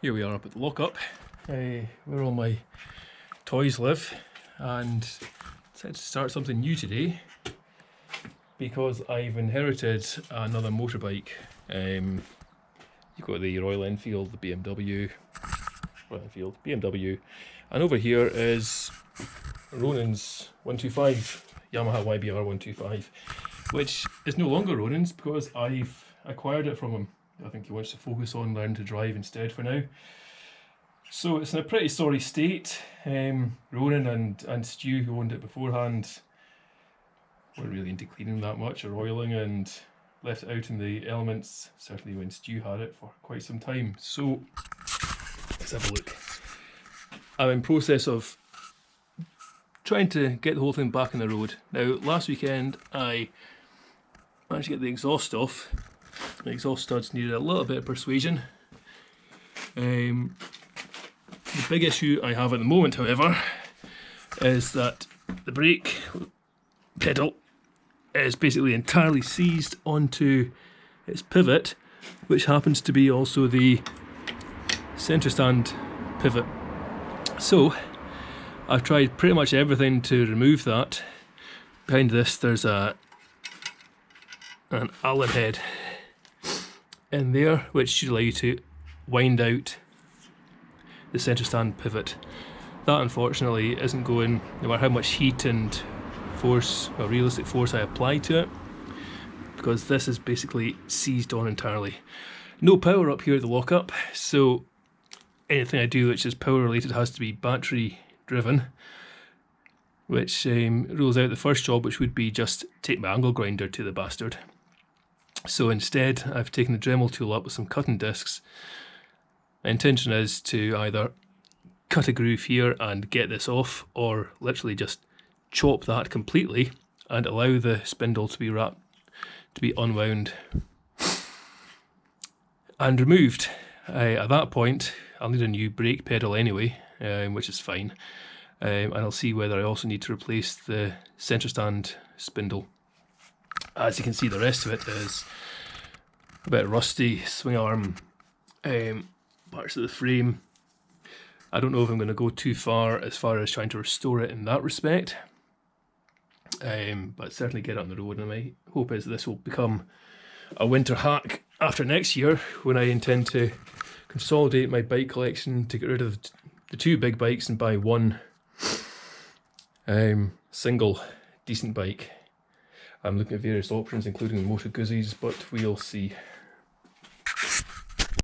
Here we are up at the lockup, where all my toys live, and decided to start something new today because I've inherited another motorbike. You've got the Royal Enfield, the BMW, and over here is Ronan's 125, Yamaha YBR 125, which is no longer Ronan's because I've acquired it from him. I think he wants to focus on learning to drive instead for now. So it's in a pretty sorry state. Ronan and Stu, who owned it beforehand, weren't really into cleaning that much or oiling, and left it out in the elements, certainly when Stu had it, for quite some time. So let's have a look. I'm in process of trying to get the whole thing back on the road. Now, last weekend I managed to get the exhaust off. The exhaust studs needed a little bit of persuasion. The big issue I have at the moment, however, is that the brake pedal is basically entirely seized onto its pivot, which happens to be also the centre stand pivot. So I've tried pretty much everything to remove that. Behind this there's an Allen head in there, which should allow you to wind out the centre stand pivot. That unfortunately isn't going, no matter how much heat and force or realistic force I apply to it, because this is basically seized on entirely. No power up here at the lockup, so anything I do which is power related has to be battery driven, which rules out the first job, which would be just take my angle grinder to the bastard. So instead I've taken the Dremel tool up with some cutting discs. My intention is to either cut a groove here and get this off, or literally just chop that completely and allow the spindle to be unwound and removed. At that point I'll need a new brake pedal anyway, which is fine, and I'll see whether I also need to replace the centre stand spindle. As you can see, the rest of it is a bit rusty. Swing arm, parts of the frame. I don't know if I'm going to go too far as trying to restore it in that respect, but certainly get it on the road. And my hope is this will become a winter hack after next year, when I intend to consolidate my bike collection to get rid of the two big bikes and buy one single decent bike. I'm looking at various options, including Moto Guzzies, but we'll see.